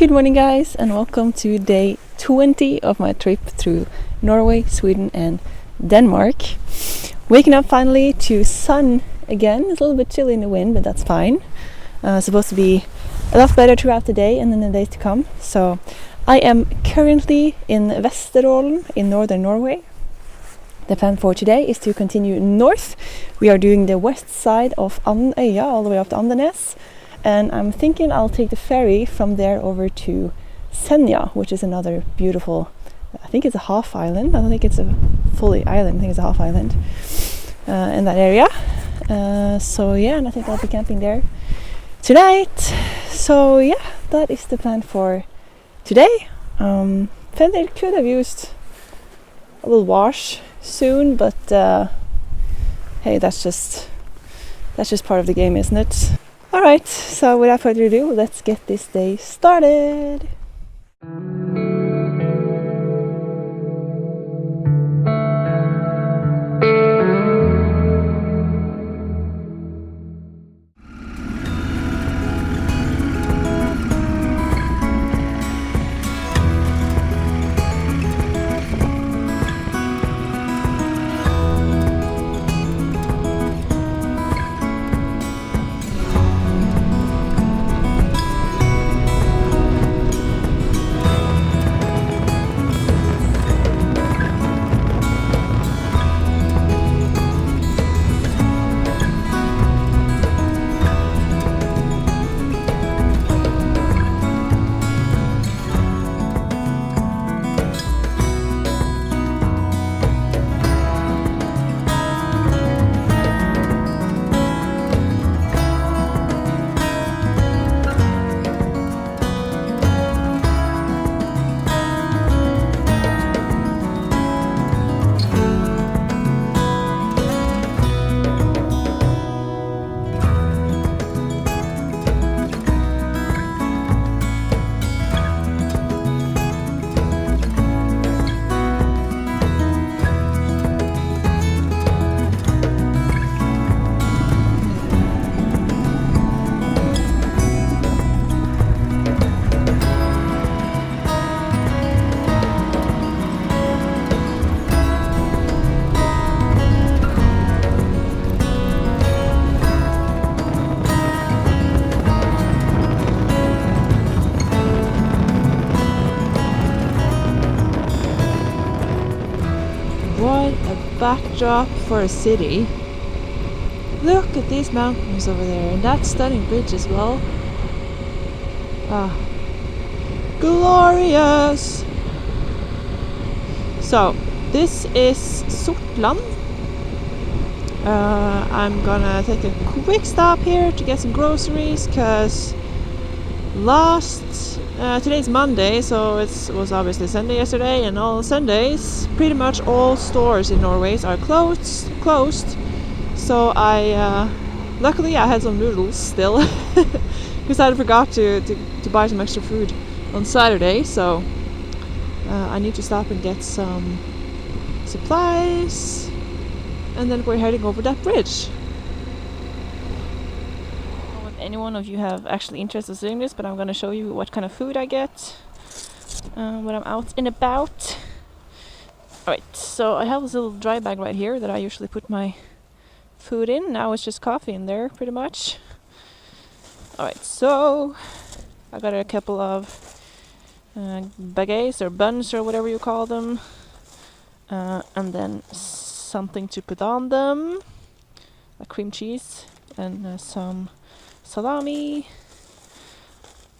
Good morning guys, and welcome to day 20 of my trip through Norway, Sweden and Denmark. Waking up finally to sun again. It's a little bit chilly in the wind, but that's fine. Supposed to be a lot better throughout the day and in the days to come. So I am currently in Vesterålen in Northern Norway. The plan for today is to continue north. We are doing the west side of Andøya all the way up to Andenes. And I'm thinking I'll take the ferry from there over to Senja, which is another beautiful, I think it's a half island. I don't think it's a fully island, I think it's a half island in that area. So yeah, and I think I'll be camping there tonight. So yeah, that is the plan for today. Fender could have used a little wash soon, but hey, that's just part of the game, isn't it? Alright, so without further ado, let's get this day started! What a backdrop for a city. Look at these mountains over there, and that stunning bridge as well. Ah, glorious! So, this is Sortland. I'm gonna take a quick stop here to get some groceries, cause today's Monday, so it was obviously Sunday yesterday, and all Sundays pretty much all stores in Norway are closed. So luckily I had some noodles still because I forgot to buy some extra food on Saturday, so I need to stop and get some supplies, and then we're heading over that bridge. Any one of you have actually interested in seeing this, but I'm going to show you what kind of food I get when I'm out and about. Alright, so I have this little dry bag right here that I usually put my food in. Now it's just coffee in there, pretty much. Alright, so I got a couple of baguettes or buns or whatever you call them, and then something to put on them, like cream cheese and some salami.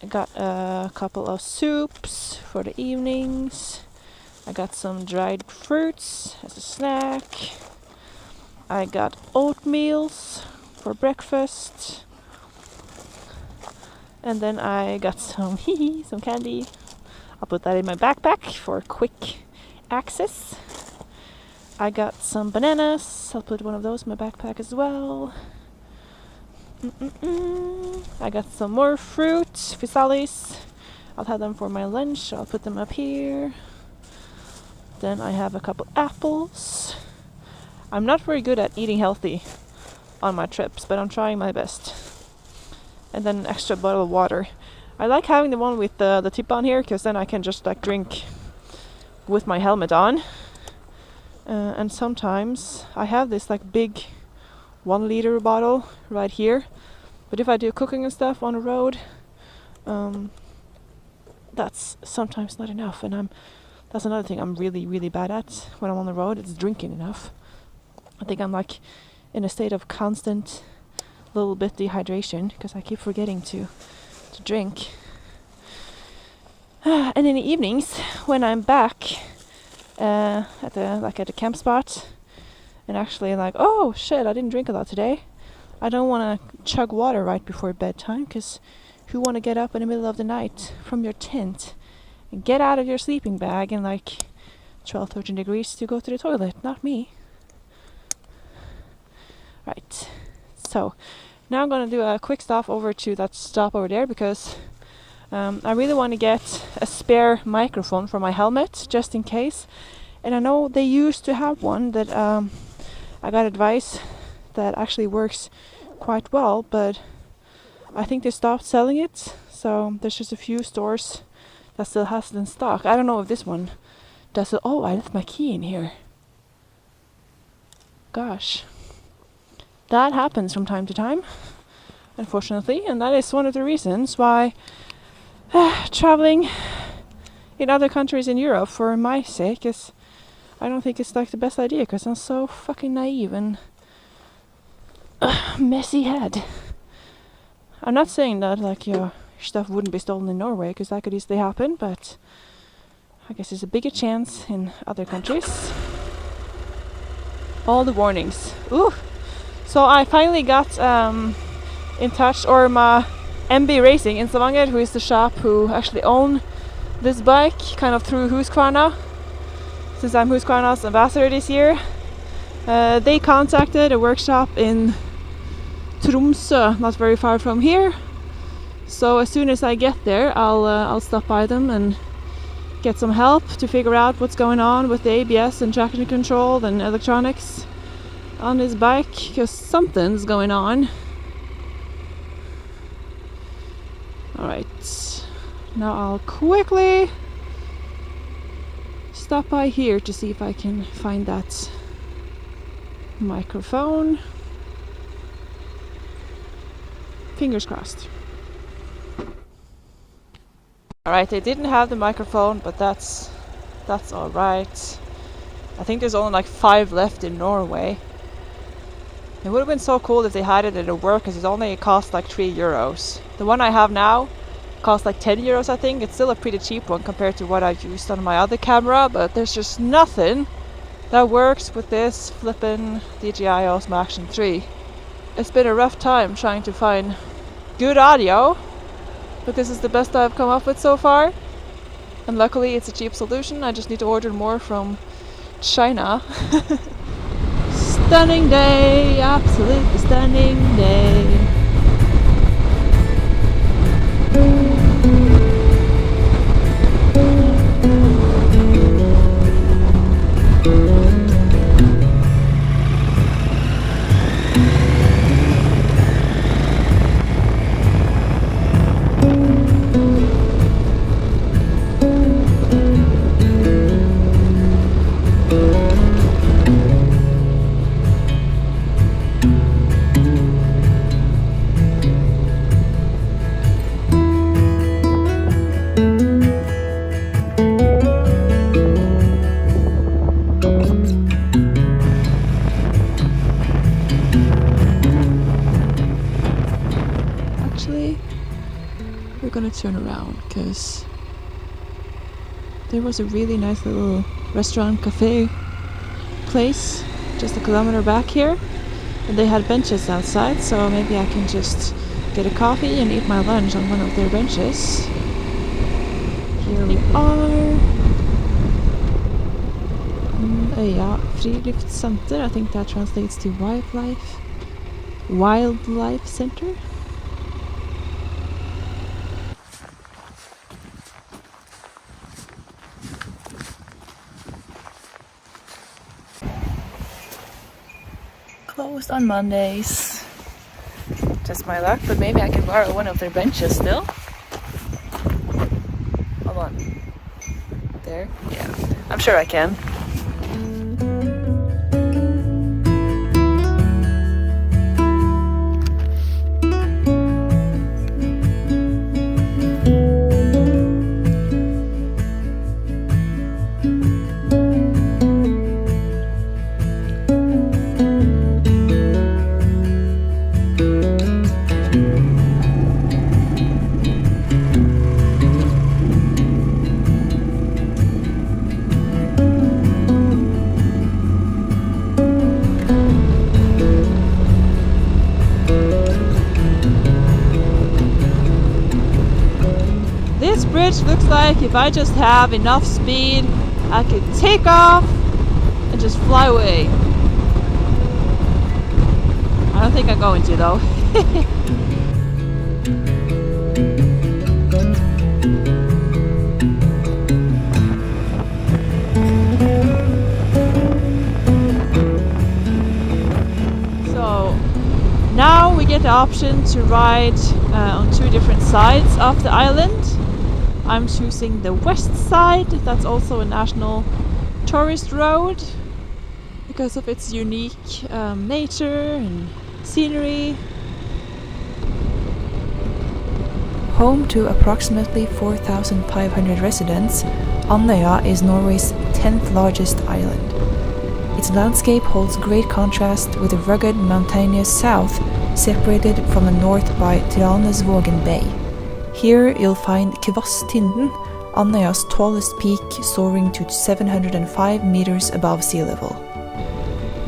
I got a couple of soups for the evenings. I got some dried fruits as a snack. I got oatmeals for breakfast. And then I got some candy. I'll put that in my backpack for quick access. I got some bananas. I'll put one of those in my backpack as well. I got some more fruit, physalis. I'll have them for my lunch. I'll put them up here. Then I have a couple apples. I'm not very good at eating healthy on my trips, but I'm trying my best. And then an extra bottle of water. I like having the one with the tip on here, because then I can just like drink with my helmet on. And sometimes I have this like big 1 liter bottle right here, but if I do cooking and stuff on the road, that's sometimes not enough, and that's another thing I'm really bad at when I'm on the road. It's drinking enough. I think I'm like in a state of constant little bit dehydration because I keep forgetting to drink. And in the evenings when I'm back at the camp spot, and actually like, oh shit, I didn't drink a lot today, I don't want to chug water right before bedtime, because who want to get up in the middle of the night from your tent and get out of your sleeping bag in like 12-13 degrees to go to the toilet? Not me. Right, so now I'm going to do a quick stop over to that stop over there, because I really want to get a spare microphone for my helmet, just in case. And I know they used to have one that I got advice that actually works quite well, but I think they stopped selling it, so there's just a few stores that still has it in stock. I don't know if this one does it. Oh, I left my key in here. Gosh. That happens from time to time, unfortunately, and that is one of the reasons why traveling in other countries in Europe for my sake is, I don't think it's like the best idea, because I'm so fucking naive and messy head. I'm not saying that like your stuff wouldn't be stolen in Norway, because that could easily happen, but I guess there's a bigger chance in other countries. All the warnings. Ooh. So I finally got in touch, or my MB Racing in Stavanger, who is the shop who actually own this bike, kind of through Husqvarna, since I'm Husqvarna's ambassador this year. They contacted a workshop in Tromsø, not very far from here. So as soon as I get there, I'll stop by them and get some help to figure out what's going on with the ABS and traction control and electronics on this bike, because something's going on. Alright, now I'll quickly stop by here to see if I can find that microphone. Fingers crossed. Alright, they didn't have the microphone, but that's alright. I think there's only like 5 left in Norway. It would have been so cool if they had it at work, because it cost like 3 euros. The one I have now costs like 10 euros, I think. It's still a pretty cheap one compared to what I've used on my other camera, but there's just nothing that works with this flippin' DJI Osmo Action 3. It's been a rough time trying to find good audio, but this is the best I've come up with so far. And luckily it's a cheap solution. I just need to order more from China. Stunning day, absolutely stunning day. We're gonna turn around, because there was a really nice little restaurant cafe place just a kilometer back here, and they had benches outside, so maybe I can just get a coffee and eat my lunch on one of their benches. Here we are. Øya Friluftssenter, I think that translates to wildlife center. Closed on Mondays. Just my luck, but maybe I can borrow one of their benches still. Come on. There? Yeah. I'm sure I can. This bridge looks like if I just have enough speed, I could take off and just fly away. I don't think I'm going to though. So now we get the option to ride on two different sides of the island. I'm choosing the west side. That's also a national tourist road because of its unique nature and scenery. Home to approximately 4,500 residents, Andøya is Norway's 10th largest island. Its landscape holds great contrast with the rugged mountainous south, separated from the north by Tiranesvågen Bay. Here you'll find Kvasstinden, Andøya's tallest peak, soaring to 705 meters above sea level.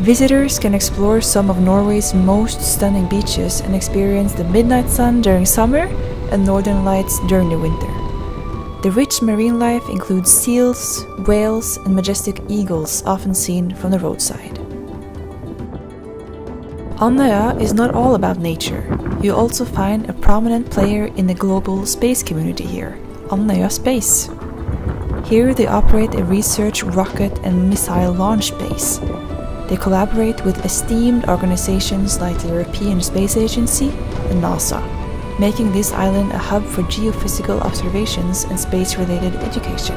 Visitors can explore some of Norway's most stunning beaches and experience the midnight sun during summer and northern lights during the winter. The rich marine life includes seals, whales, and majestic eagles often seen from the roadside. Andøya is not all about nature. You also find a prominent player in the global space community here, Andøya Space. Here they operate a research, rocket and missile launch base. They collaborate with esteemed organizations like the European Space Agency and NASA, making this island a hub for geophysical observations and space-related education.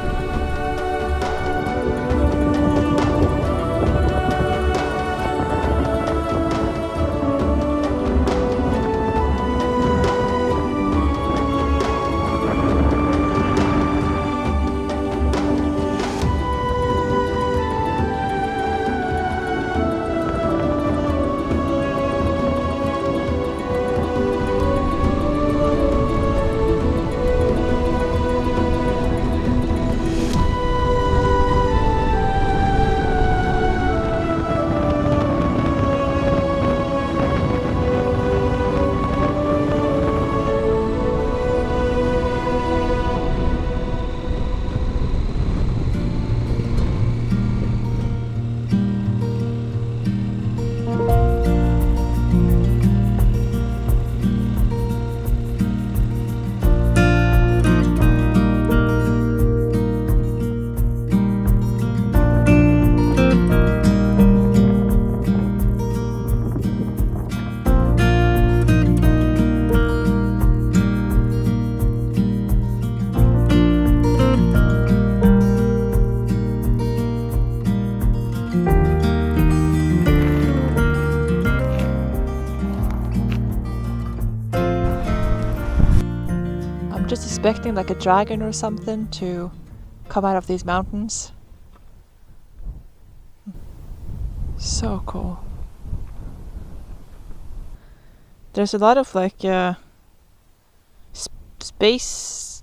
Just expecting like a dragon or something to come out of these mountains. So cool. There's a lot of like space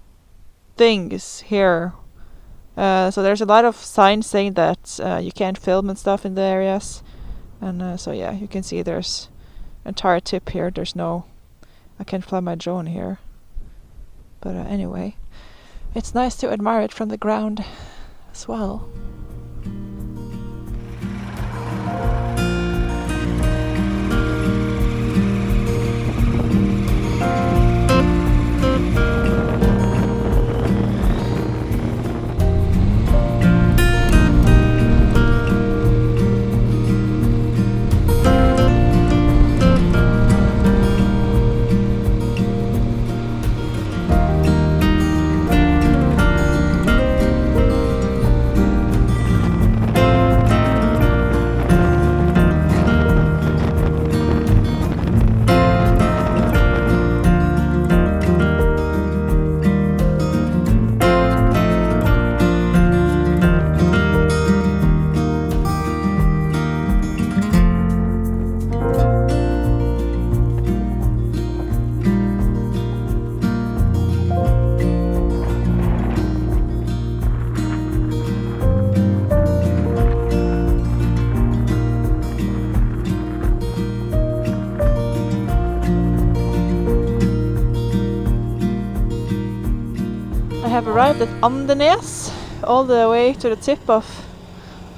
things here. So there's a lot of signs saying that you can't film and stuff in the areas. And so yeah, you can see there's an entire tip here. There's no, I can't fly my drone here. But anyway, it's nice to admire it from the ground as well. at Andenes, all the way to the tip of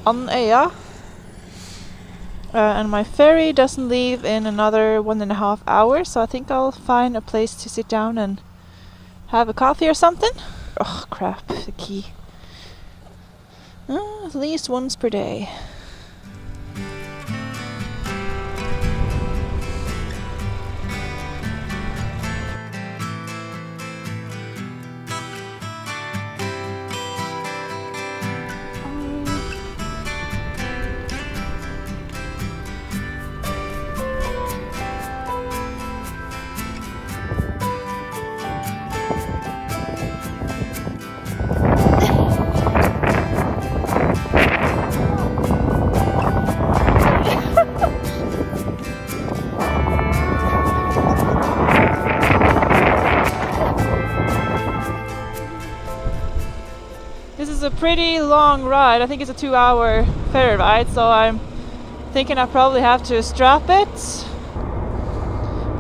Andøya. And my ferry doesn't leave in another 1.5 hours, so I think I'll find a place to sit down and have a coffee or something. Oh crap, the key. At least once per day. This is a pretty long ride. I think it's a 2-hour ferry ride, so I'm thinking I probably have to strap it.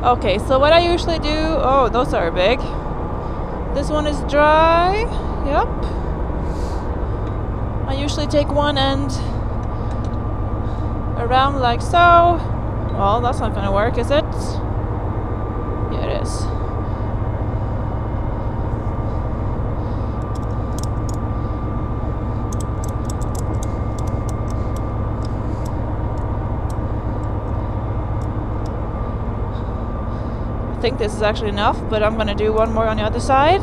Okay, so what I usually do... Oh, those are big. This one is dry. Yep. I usually take one end around like so. Well, that's not gonna work, is it? Yeah, it is. I think this is actually enough, but I'm gonna do one more on the other side.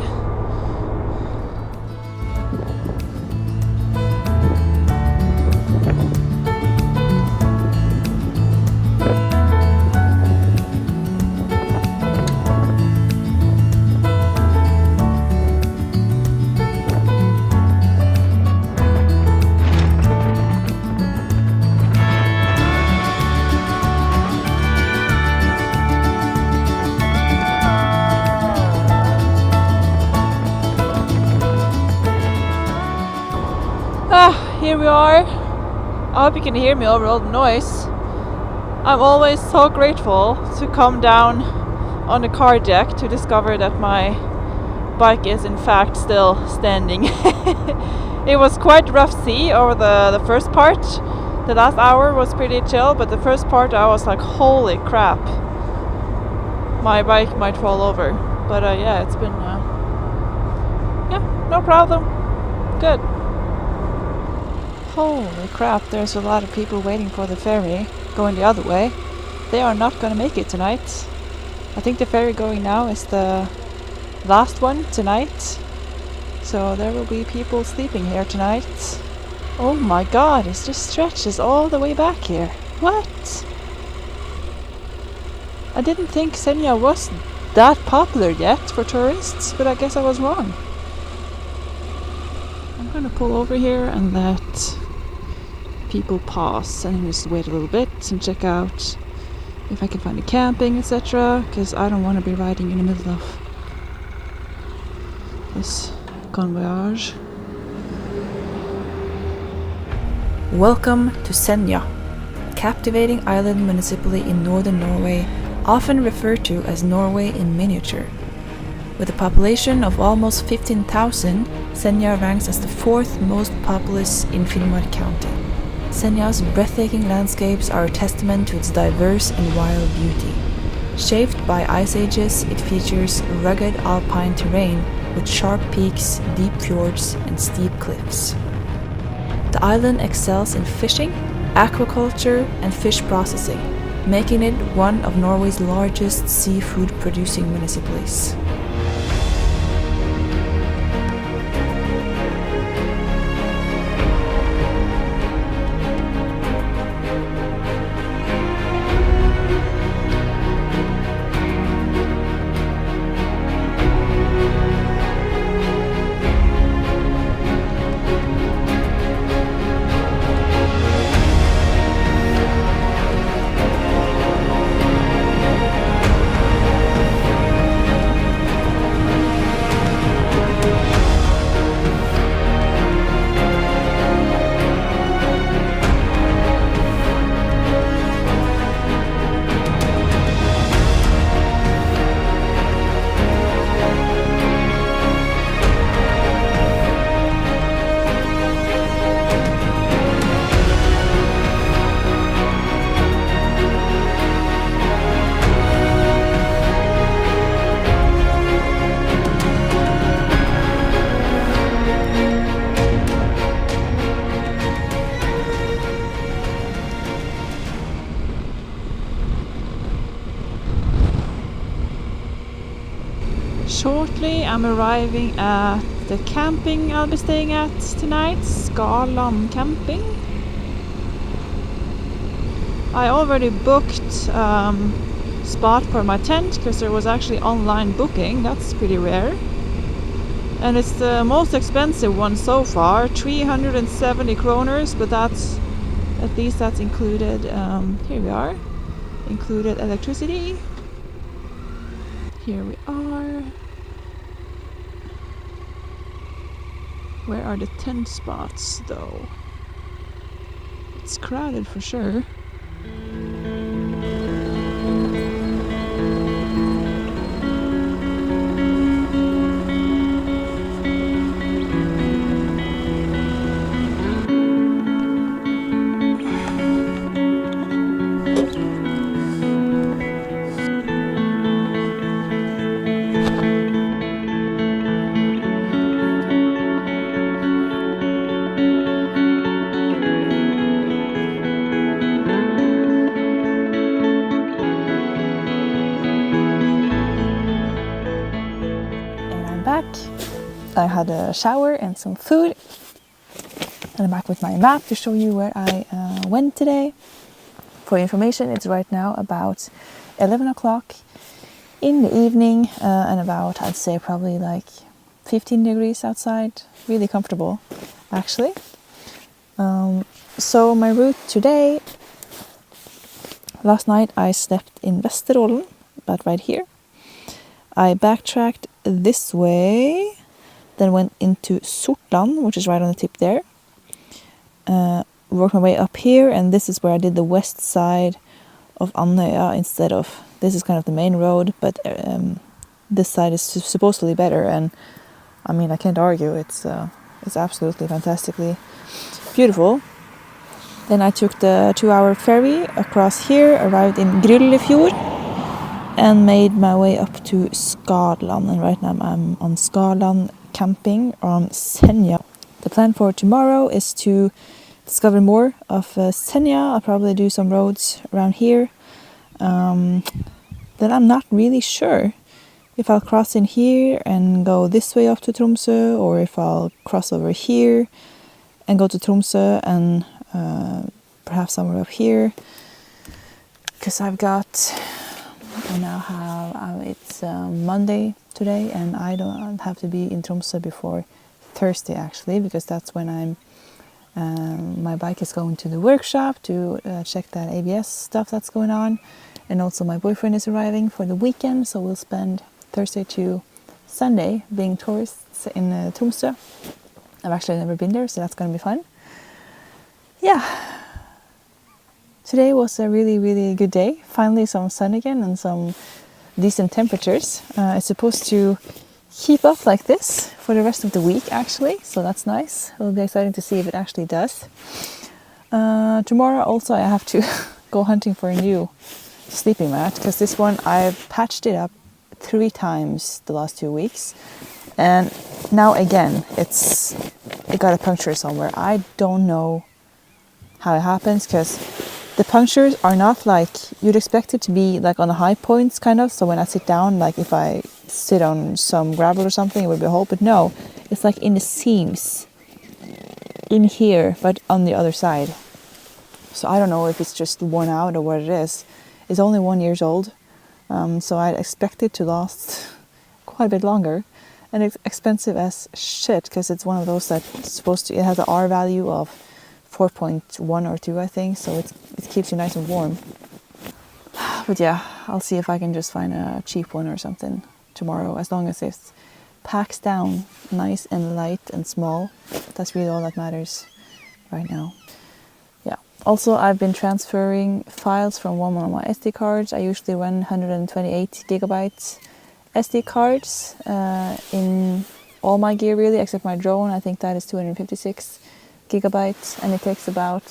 Here we are. I hope you can hear me over all the noise. I'm always so grateful to come down on the car deck to discover that my bike is in fact still standing. It was quite rough sea over the first part. The last hour was pretty chill, but the first part I was like, holy crap, my bike might fall over. But yeah, it's been yeah, no problem. Good. Holy crap, there's a lot of people waiting for the ferry going the other way. They are not gonna make it tonight. I think the ferry going now is the last one tonight. So there will be people sleeping here tonight. Oh my god, it just stretches all the way back here. What? I didn't think Senja was that popular yet for tourists, but I guess I was wrong. I'm gonna pull over here and let people pass and just wait a little bit and check out if I can find a camping, etc. Because I don't want to be riding in the middle of this convoyage. Welcome to Senja, a captivating island municipality in Northern Norway, often referred to as Norway in miniature. With a population of almost 15,000, Senja ranks as the 4th most populous in Finnmark County. Senja's breathtaking landscapes are a testament to its diverse and wild beauty. Shaped by ice ages, it features rugged alpine terrain with sharp peaks, deep fjords, and steep cliffs. The island excels in fishing, aquaculture, and fish processing, making it one of Norway's largest seafood-producing municipalities. shortly I'm arriving at the camping I'll be staying at tonight, Skaland Camping. I already booked spot for my tent because there was actually online booking. That's pretty rare. And it's the most expensive one so far, 370 kroners, but that's at least that's included. Here we are, included electricity. Here we are. Where are the tent spots though? It's crowded for sure. Back. I had a shower and some food, and I'm back with my map to show you where I went today. For information, it's right now about 11 o'clock in the evening, and about, I'd say, probably like 15 degrees outside. Really comfortable, actually. So my route today, last night I slept in Vesterålen, about right here. I backtracked this way, then went into Sortland, which is right on the tip there. Worked my way up here, and this is where I did the west side of Andøya instead of, this is kind of the main road, but this side is supposedly better, and I mean, I can't argue, it's absolutely fantastically beautiful. Then I took the 2-hour ferry across here, arrived in Gryllefjord, and made my way up to Skaland, and right now I'm on Skaland Camping on Senja. The plan for tomorrow is to discover more of Senja. I'll probably do some roads around here. Then I'm not really sure if I'll cross in here and go this way up to Tromsø, or if I'll cross over here and go to Tromsø and perhaps somewhere up here. Because I now have, it's Monday today, and I don't have to be in Tromsø before Thursday actually, because that's when my bike is going to the workshop to check that ABS stuff that's going on, and also my boyfriend is arriving for the weekend, so we'll spend Thursday to Sunday being tourists in Tromsø. I've actually never been there, so that's going to be fun. Yeah. Today was a really, really good day. Finally some sun again and some decent temperatures. It's supposed to keep up like this for the rest of the week actually, so that's nice. It'll be exciting to see if it actually does. Tomorrow also I have to go hunting for a new sleeping mat, because this one I've patched it up 3 times the last 2 weeks, and now again it got a puncture somewhere. I don't know how it happens, because the punctures are not like you'd expect it to be, like on the high points kind of, so when I sit down, like if I sit on some gravel or something it would be a hole, but no, it's like in the seams in here but on the other side. So I don't know if it's just worn out or what it is. It's only 1 year old, so I expect it to last quite a bit longer, and it's expensive as shit, because it's one of those that's supposed to, it has an R value of 4.1 or 2 I think, so it keeps you nice and warm. But yeah, I'll see if I can just find a cheap one or something tomorrow, as long as it packs down nice and light and small. That's really all that matters right now. Yeah. Also, I've been transferring files from one of my SD cards. I usually run 128 gigabytes SD cards in all my gear really, except my drone. I think that is 256 gigabytes, and it takes about,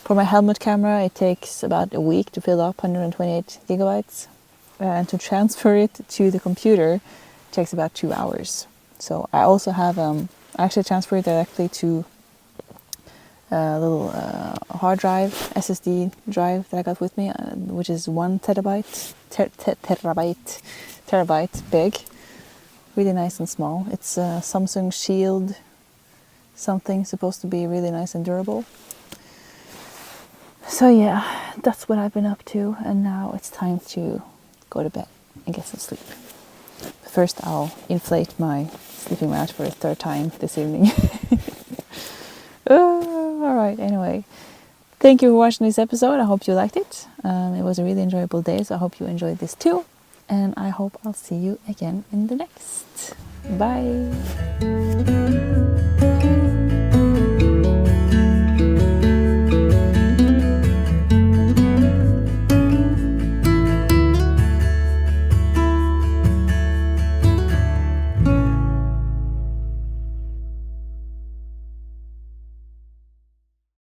for my helmet camera, it takes about a week to fill up 128 gigabytes, and to transfer it to the computer takes about 2 hours. So I also have I actually transfer it directly to a little hard drive, SSD drive that I got with me, which is 1 terabyte big. really nice and small. It's a Samsung Shield something, supposed to be really nice and durable. So yeah, that's what I've been up to, and now it's time to go to bed and get some sleep. But first I'll inflate my sleeping mat for a third time this evening. Alright, anyway. Thank you for watching this episode. I hope you liked it. It was a really enjoyable day, so I hope you enjoyed this too. And I hope I'll see you again in the next. Bye!